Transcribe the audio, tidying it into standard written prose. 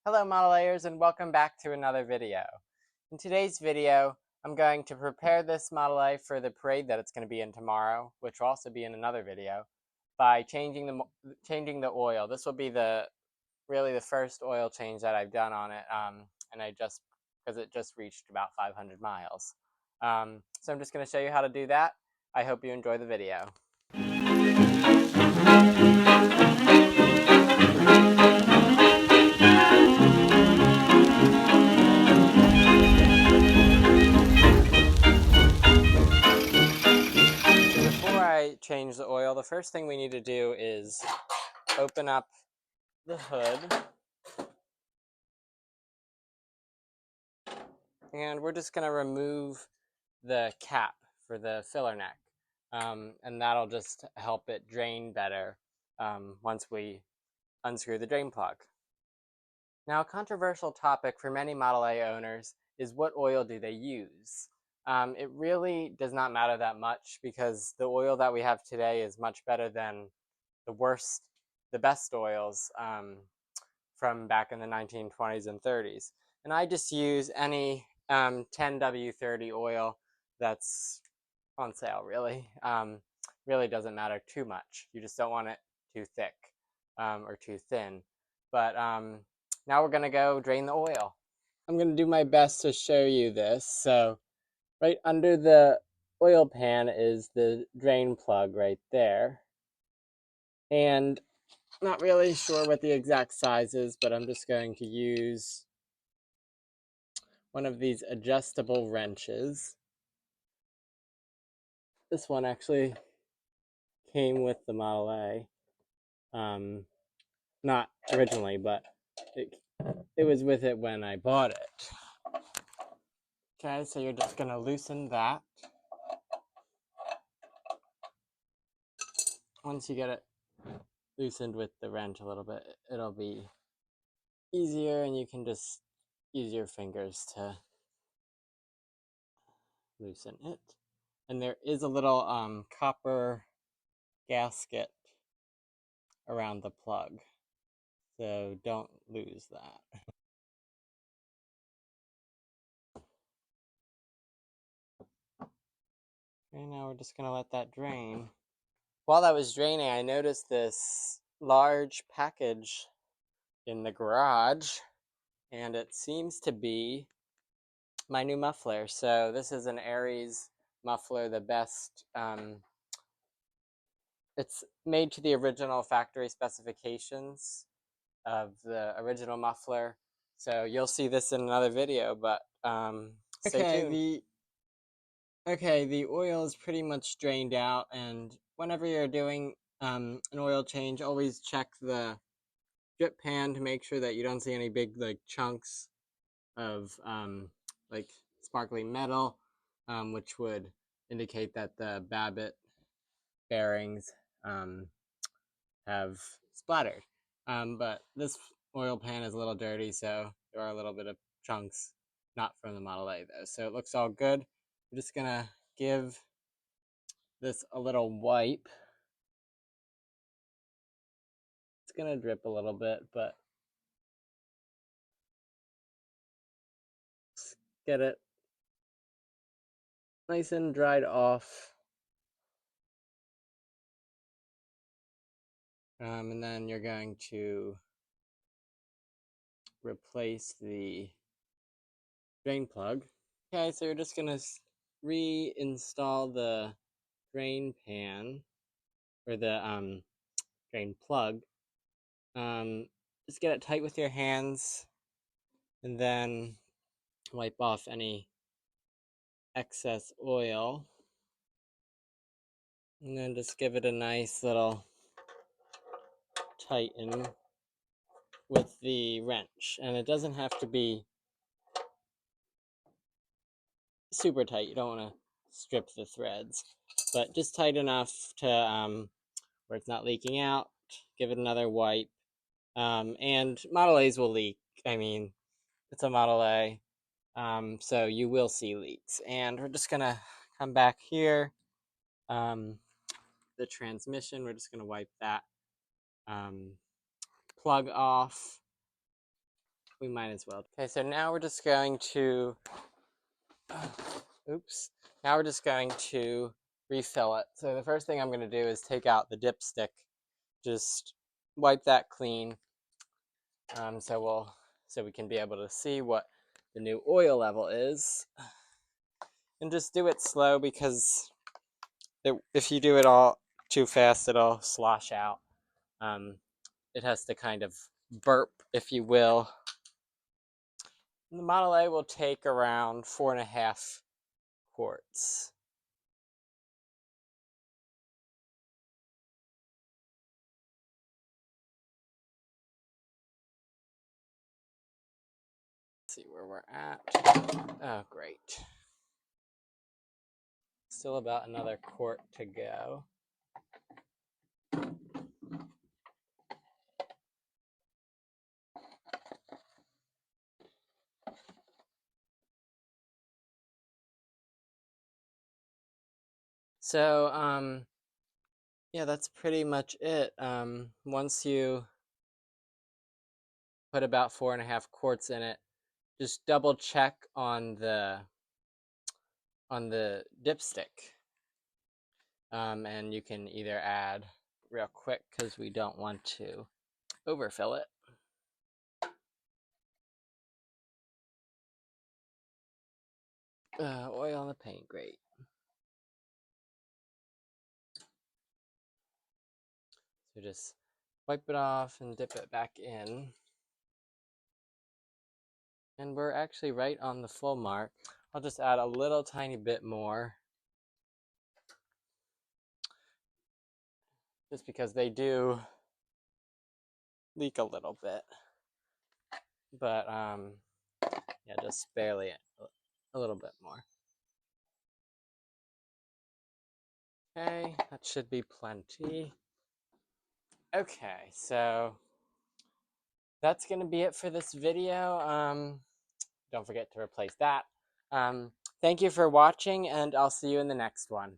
Hello Model Ayers and welcome back to another video. In today's video, I'm going to prepare this Model A for the parade that it's going to be in tomorrow, which will also be in another video, by changing the oil. This will be really the first oil change that I've done on it, and because it just reached about 500 miles. So I'm just going to show you how to do that. I hope you enjoy the video. Before I change the oil, the first thing we need to do is open up the hood. And we're just going to remove the cap for the filler neck. And that'll just help it drain better once we unscrew the drain plug. Now, a controversial topic for many Model A owners is what oil do they use? It really does not matter that much because the oil that we have today is much better than the best oils from back in the 1920s and 30s. And I just use any 10W30 oil that's on sale, really. Really doesn't matter too much. You just don't want it too thick or too thin. But now we're going to go drain the oil. I'm going to do my best to show you this. So right under the oil pan is the drain plug right there. And not really sure what the exact size is, but I'm just going to use one of these adjustable wrenches. This one actually came with the Model A. Not originally, but it was with it when I bought it. Okay, so you're just going to loosen that. Once you get it loosened with the wrench a little bit, it'll be easier and you can just use your fingers to loosen it. And there is a little copper gasket around the plug, so don't lose that. Okay, now we're just gonna let that drain. While that was draining, I noticed this large package in the garage, and it seems to be my new muffler. So this is an Aries muffler, the best. It's made to the original factory specifications of the original muffler. So you'll see this in another video, but stay tuned. The oil is pretty much drained out, and whenever you're doing an oil change, always check the drip pan to make sure that you don't see any big chunks of like sparkly metal, which would indicate that the Babbitt bearings have splattered. But this oil pan is a little dirty, so there are a little bit of chunks, not from the Model A though. So it looks all good. I'm just gonna give this a little wipe. It's gonna drip a little bit, but get it nice and dried off. And then you're going to replace the drain plug. Okay, so you're just gonna reinstall the drain pan or the drain plug. Just get it tight with your hands and then wipe off any excess oil. And then just give it a nice little tighten with the wrench. And it doesn't have to be super tight. You don't want to strip the threads, but just tight enough to where it's not leaking out. Give it another wipe. And Model A's will leak. I mean, it's a Model A, so you will see leaks. And we're just gonna come back here. The transmission, we're just gonna wipe that plug off. we might as well. Okay, so now we're just going to, oops. Now we're just going to refill it. So the first thing I'm going to do is take out the dipstick. Just wipe that clean, so we can be able to see what the new oil level is. And just do it slow, because if you do it all too fast, it'll slosh out. It has to kind of burp, if you will. And the Model A will take around 4.5 quarts. Let's see where we're at. Oh, great. Still about another quart to go. So, yeah, that's pretty much it. Once you put about 4.5 quarts in it, just double check on the dipstick. And you can either add real quick, because we don't want to overfill it. Oil on the paint, great. So just wipe it off and dip it back in. And we're actually right on the full mark. I'll just add a little tiny bit more, just because they do leak a little bit. But yeah, just barely a little bit more. Okay, that should be plenty. Okay, so that's gonna be it for this video. Don't forget to replace that. Thank you for watching, and I'll see you in the next one.